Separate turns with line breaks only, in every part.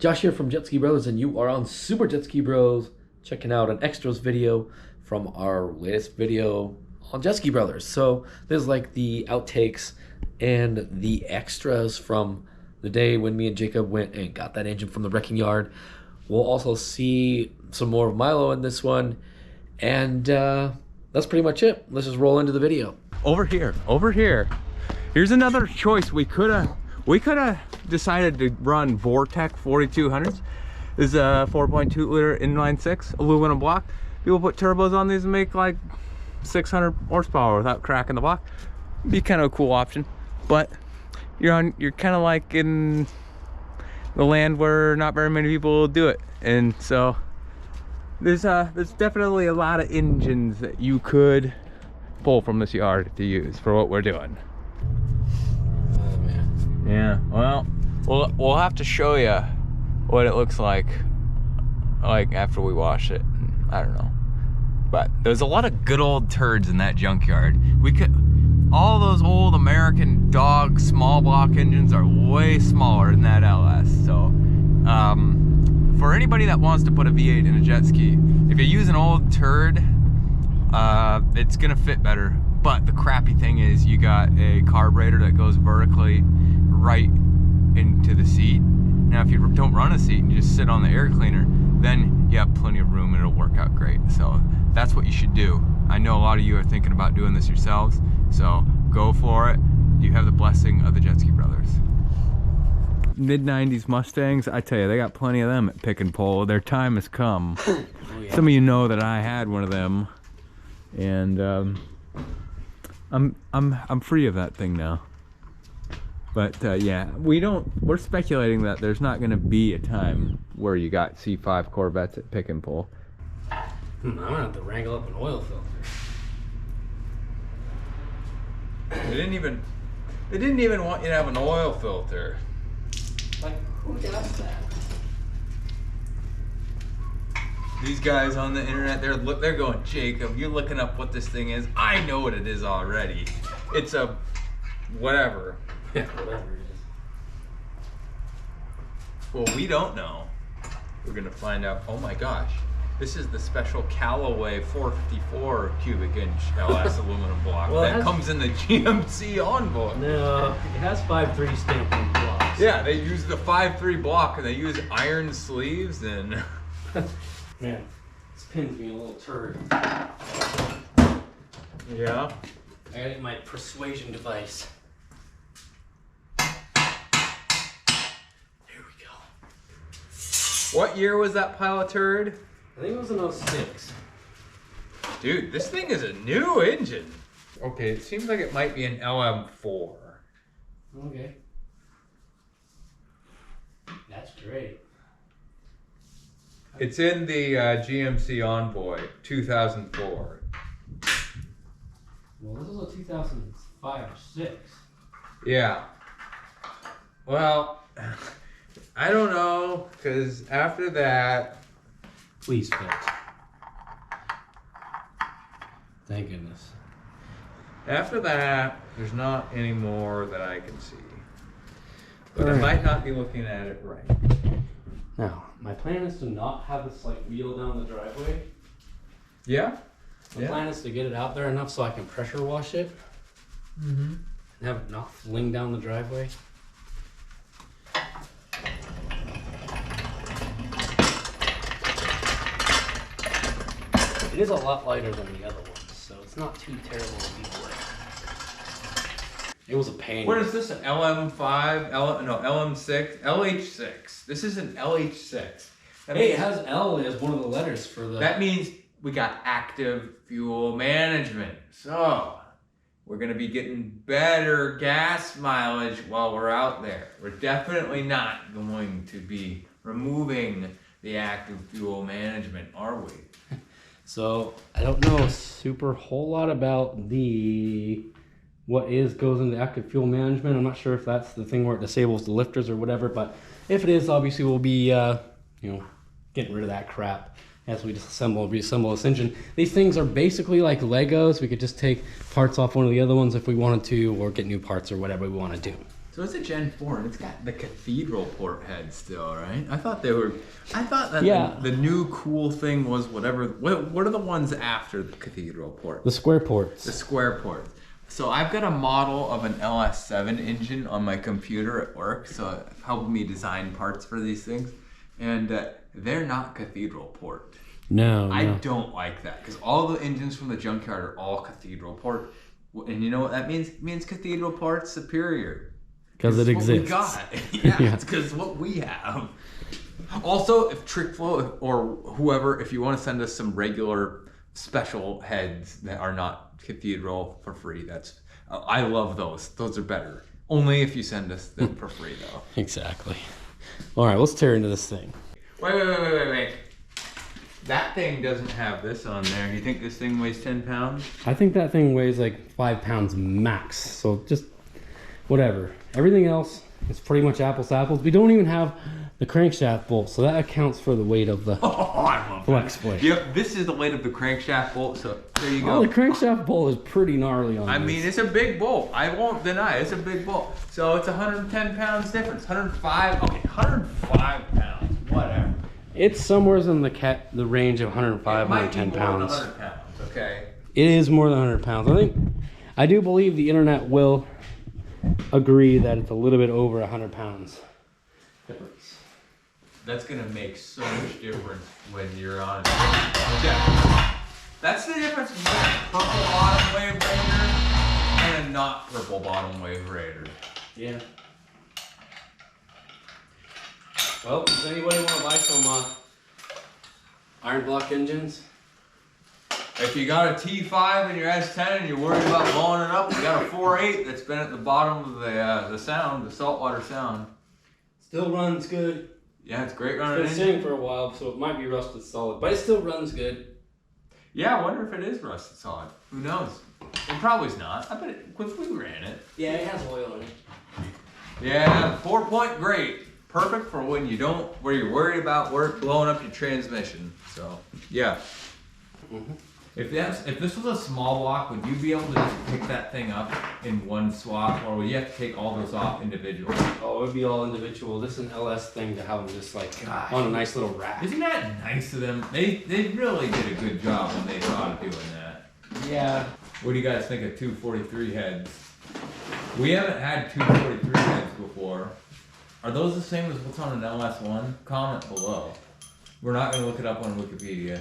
Josh here from Jet Ski Brothers, and you are on Super Jet Ski Bros, checking out an extras video from our latest video on Jet Ski Brothers. So there's like the outtakes and the extras from the day when me and Jacob went and got that engine from the wrecking yard. We'll also see some more of Milo in this one, and that's pretty much it. Let's just roll into the video.
Over here. Here's another choice. We could have decided to run Vortec 4200s. This is a 4.2 liter inline six aluminum block. People put turbos on these and make like 600 horsepower without cracking the block. Be kind of a cool option, but you're kind of like in the land where not very many people do it, and so there's definitely a lot of engines that you could pull from this yard to use for what we're doing.
Oh man.
Yeah, well, we'll have to show you what it looks like after we wash it. I don't know, but there's a lot of good old turds in that junkyard. All those old American dog small block engines are way smaller than that LS. So for anybody that wants to put a V8 in a jet ski, if you use an old turd, it's gonna fit better. But the crappy thing is you got a carburetor that goes vertically right into the seat. Now if you don't run a seat and you just sit on the air cleaner, then you have plenty of room and it'll work out great. So that's what you should do. I know a lot of you are thinking about doing this yourselves, so go for it. You have the blessing of the Jet Ski Brothers. Mid-90s Mustangs, I tell you, they got plenty of them at Pick and Pull. Their time has come. Oh, yeah. Some of you know that I had one of them, and I'm free of that thing now. But yeah, we're speculating that there's not going to be a time where you got C5 Corvettes at Pick and Pull.
I'm gonna have to wrangle up an oil filter.
They didn't even want you to have an oil filter.
Like, who does that?
These guys on the internet, they're going, Jacob, you're looking up what this thing is. I know what it is already. It's a whatever.
Yeah, whatever it is.
Well, we don't know. We're gonna find out. Oh my gosh. This is the special Callaway 454 cubic inch LS aluminum block that comes in the GMC Envoy.
No, it has 5.3 stamping blocks.
Yeah, they use the 5.3 block and they use iron sleeves and...
Man, this pin's being a little turd.
Yeah?
I gotta get my persuasion device. There we go.
What year was that pile of turd?
I think it was an 06.
Dude, this thing is a new engine. Okay, it seems like it might be an LM4.
Okay. That's great.
It's in the GMC Envoy 2004.
Well, this is a 2005 or 6.
Yeah. Well, I don't know, because after that...
Please fit. Thank goodness.
After that, there's not any more that I can see. But I
Right.
might not be looking at it right.
Now, my plan is to not have this like wheel down the driveway.
Yeah?
The plan is to get it out there enough so I can pressure wash it.
Mm-hmm.
And have it not fling down the driveway. It is a lot lighter than the other ones, so it's not too terrible to be like. It was a pain.
What is this, an LM5? LM6? LH6. This is an LH6.
Hey, it has L as one of the letters for the...
That means we got active fuel management. So, we're going to be getting better gas mileage while we're out there. We're definitely not going to be removing the active fuel management, are we?
So I don't know a super whole lot about what goes into active fuel management. I'm not sure if that's the thing where it disables the lifters or whatever, but if it is, obviously we'll be getting rid of that crap as we reassemble this engine. These things are basically like Legos. We could just take parts off one of the other ones if we wanted to, or get new parts or whatever we want to do.
So it's a Gen 4 and it's got the cathedral port head still, right? I thought that the new cool thing was whatever. What are the ones after the cathedral port?
The square ports.
The square ports. So I've got a model of an LS7 engine on my computer at work, so it's helping me design parts for these things. And they're not cathedral port.
No,
I don't like that, because all the engines from the junkyard are all cathedral port. And you know what that means? It means cathedral port's superior.
Because it exists.
What we got. Yeah, it's because what we have. Also, if TrickFlow or whoever, if you want to send us some regular special heads that are not cathedral for free, that's I love those. Those are better. Only if you send us them for free, though.
Exactly. All right, let's tear into this thing.
Wait. That thing doesn't have this on there. You think this thing weighs 10 pounds?
I think that thing weighs like 5 pounds max. So just whatever. Everything else is pretty much apples to apples. We don't even have the crankshaft bolt, so that accounts for the weight of the flex plate.
Yep, this is the weight of the crankshaft bolt, so there you go.
Oh, the crankshaft bolt is pretty gnarly on this.
I mean, it's a big bolt. I won't deny it's a big bolt. So it's 110 pounds difference. 105, okay, 105 pounds, whatever.
It's somewhere in the range of 105, 110 pounds.
100 pounds, okay.
It is more than 100 pounds. I do believe the internet will agree that it's a little bit over 100 pounds difference.
That's gonna make so much difference when you're on. Yeah. That's the difference between a purple bottom wave raider and a not purple bottom wave raider.
Yeah. Well, does anybody want to buy some iron block engines?
If you got a T5 in your S10 and you're worried about blowing it up, you got a 4.8 that's been at the bottom of the saltwater sound.
Still runs good.
Yeah, it's great running.
It's been sitting for a while, so it might be rusted solid, but it still runs good.
Yeah, I wonder if it is rusted solid. Who knows? It probably is not. I bet it, if we ran it.
Yeah, it has oil in it.
Yeah, 4-point great. Perfect for when where you're worried about blowing up your transmission. So, yeah.
Mm-hmm.
If this was a small block, would you be able to just pick that thing up in one swap, or would you have to take all those off individually?
Oh, it would be all individual. This is an LS thing to have them just like on a nice little rack.
Isn't that nice of them? They really did a good job when they thought of doing that.
Yeah.
What do you guys think of 243 heads? We haven't had 243 heads before. Are those the same as what's on an LS1? Comment below. We're not going to look it up on Wikipedia.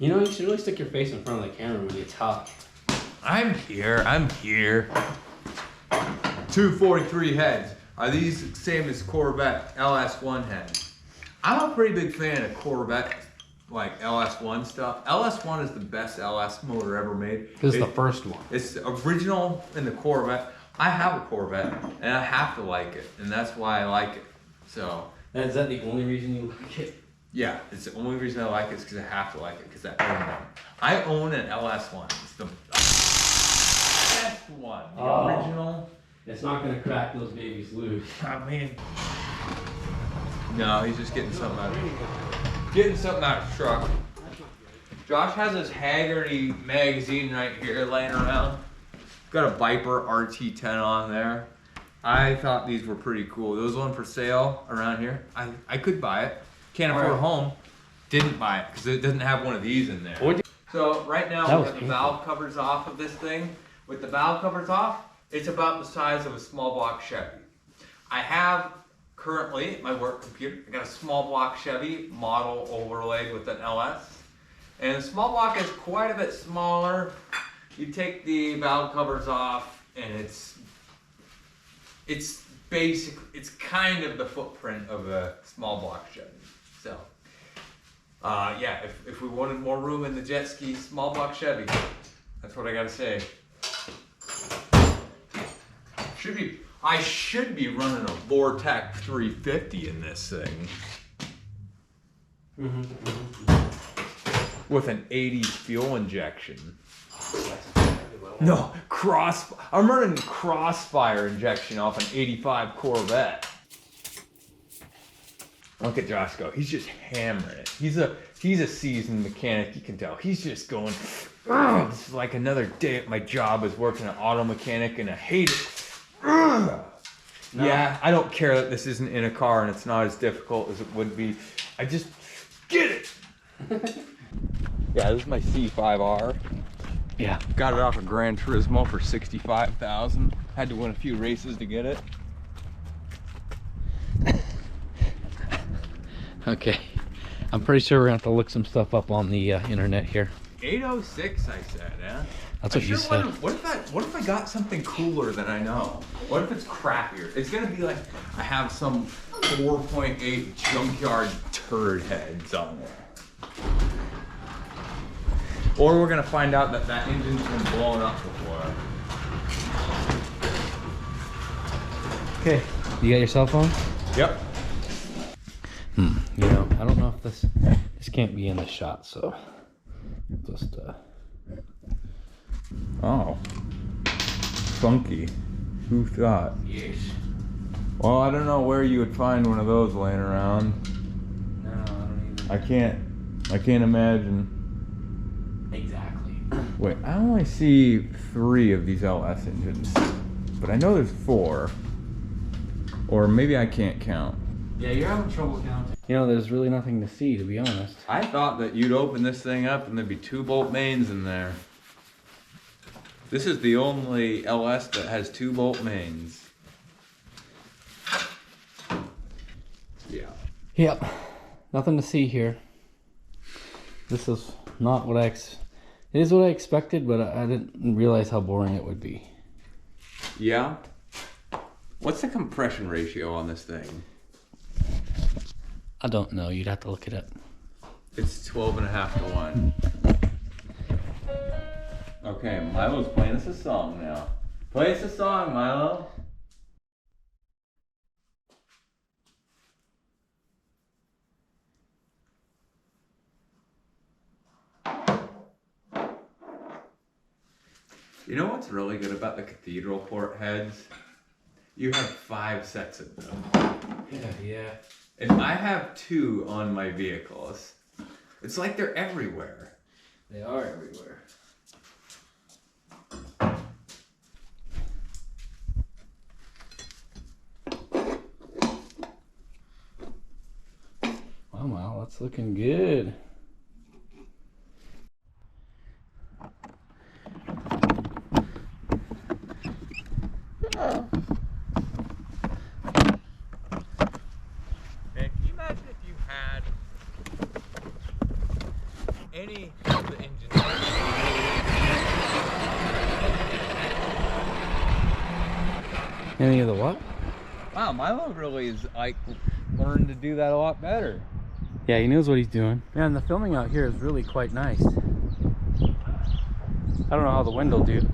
You know, you should really stick your face in front of the camera when you talk.
I'm here. 243 heads. Are these the same as Corvette LS1 heads? I'm a pretty big fan of Corvette, like LS1 stuff. LS1 is the best LS motor ever made.
This is the first one.
It's original in the Corvette. I have a Corvette, and I have to like it, and that's why I like it. So.
Is that the only reason you like it?
Yeah, it's the only reason I like it is because I have to like it, because I own one. I own an LS1. It's the best one. The original.
It's not going to crack those babies loose.
I mean. No, he's just getting something out of the truck. Josh has his Haggerty magazine right here laying around. Got a Viper RT10 on there. I thought these were pretty cool. There was one for sale around here. I could buy it. Can't afford a home. Didn't buy it because it doesn't have one of these in there. So right now we got the valve covers off of this thing. With the valve covers off, it's about the size of a small block Chevy. I have currently at my work computer, I got a small block Chevy model overlaid with an LS. And the small block is quite a bit smaller. You take the valve covers off and it's basic, it's kind of the footprint of a small block Chevy. So, yeah, if we wanted more room in the jet ski small block Chevy, that's what I gotta say. I should be running a Vortec 350 in this thing. With an 80 fuel injection. No, I'm running crossfire injection off an 85 Corvette. Look at Josh go. He's just hammering it. He's a seasoned mechanic. You can tell. He's just going, this is like another day at my job as working an auto mechanic and I hate it. No, Yeah, I don't care that this isn't in a car and it's not as difficult as it would be. I just get it. Yeah, this is my C5R.
Yeah.
Got it off of Gran Turismo for 65,000. Had to win a few races to get it.
Okay. I'm pretty sure we're gonna have to look some stuff up on the internet here.
806, I said, yeah.
That's what you said.
What if I got something cooler than I know? What if it's crappier? It's gonna be like I have some 4.8 junkyard turd heads on there. Or we're gonna find out that that engine's been blown up before.
Okay. You got your cell phone?
Yep.
You know, I don't know if this can't be in the shot, so just
Oh. Funky. Who thought?
yes.
Well, I don't know where you would find one of those laying around.
No, I don't even.
I can't imagine.
Exactly.
Wait, I only see 3 of these LS engines, but I know there's 4. Or maybe I can't count.
Yeah, you're having trouble counting. You know, there's really nothing to see, to be honest.
I thought that you'd open this thing up and there'd be 2 bolt mains in there. This is the only LS that has 2 bolt mains. Yeah.
Yep. Nothing to see here. This is not what it is what I expected, but I didn't realize how boring it would be.
Yeah? What's the compression ratio on this thing?
I don't know. You'd have to look it up.
It's 12.5 to 1. Okay, Milo's playing us a song now. Play us a song, Milo. You know what's really good about the cathedral port heads? You have 5 sets of them.
Yeah.
And I have 2 on my vehicles. It's like they're everywhere.
They are everywhere. Wow, that's looking good.
Man, can you imagine if you had any of the engines?
Any of the what?
Wow, Milo really is like learned to do that a lot better.
Yeah, he knows what he's doing. Man, the filming out here is really quite nice. I don't know how the wind will do.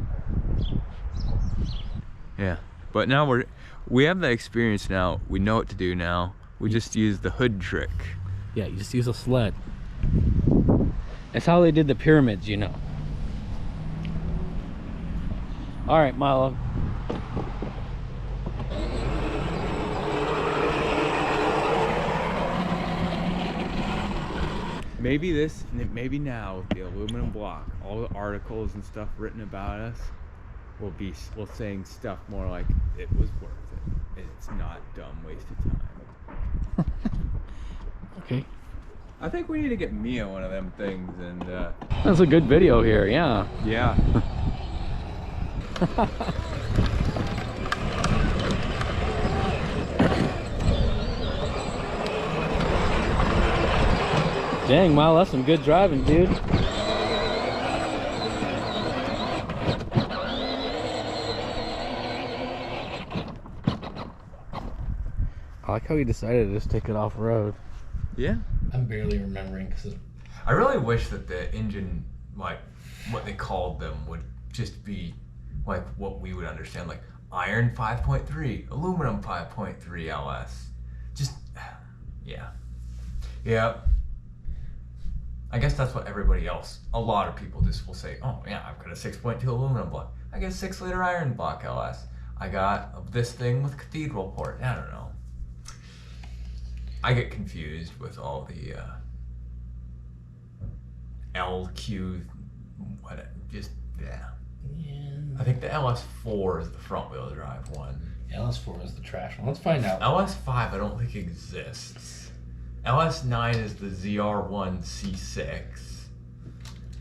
Yeah, but now we have the experience now. We know what to do now. We just use the hood trick.
Yeah, you just use a sled. That's how they did the pyramids, you know. All right, Milo.
Maybe now with the aluminum block, all the articles and stuff written about us will saying stuff more like it was worth it. It's not dumb wasted time.
Okay.
I think we need to get Mia one of them things and
That's a good video here, yeah.
yeah.
Dang, Milo, that's some good driving, dude. I like how he decided to just take it off-road.
Yeah.
I'm barely remembering because
I really wish that the engine, like what they called them, would just be like what we would understand, like iron 5.3, aluminum 5.3 LS. Just, yeah. Yeah. I guess that's what everybody else, a lot of people just will say, oh yeah, I've got a 6.2 aluminum block. I got a 6-liter iron block LS. I got this thing with cathedral port. I don't know. I get confused with all the LQ, what, just, yeah. I think the LS4 is the front wheel drive one.
LS4 is the trash one. Let's find out.
LS5 I don't think exists. LS9 is the ZR1 C6.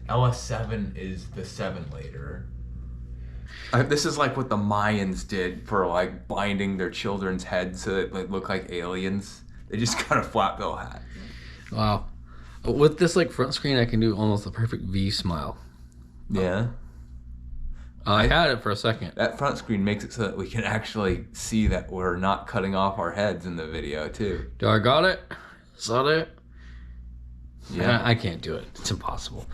LS7 is the 7-liter. This is like what the Mayans did for like binding their children's heads so that they look like aliens. They just got a flat bill hat.
Wow. With this like front screen, I can do almost the perfect V smile.
Yeah.
I had it for a second.
That front screen makes it so that we can actually see that we're not cutting off our heads in the video too.
Do I got it? Is that it?
Yeah.
I can't do it. It's impossible.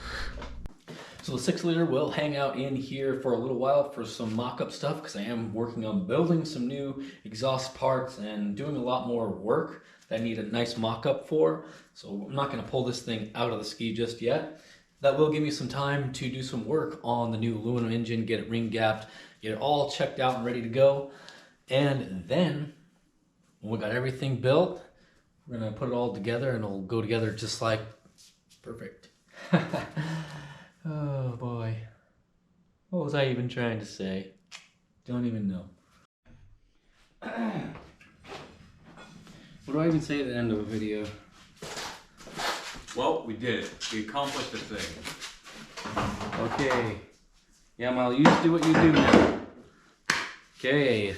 So the 6-liter will hang out in here for a little while for some mock-up stuff because I am working on building some new exhaust parts and doing a lot more work that I need a nice mock-up for. So I'm not going to pull this thing out of the ski just yet. That will give me some time to do some work on the new aluminum engine, get it ring gapped, get it all checked out and ready to go. And then when we got everything built, we're going to put it all together and it'll go together just like perfect. Oh boy. What was I even trying to say? Don't even know. What do I even say at the end of a video?
Well, we did it. We accomplished the thing.
Okay. Yeah, Mal, you just do what you do now. Okay.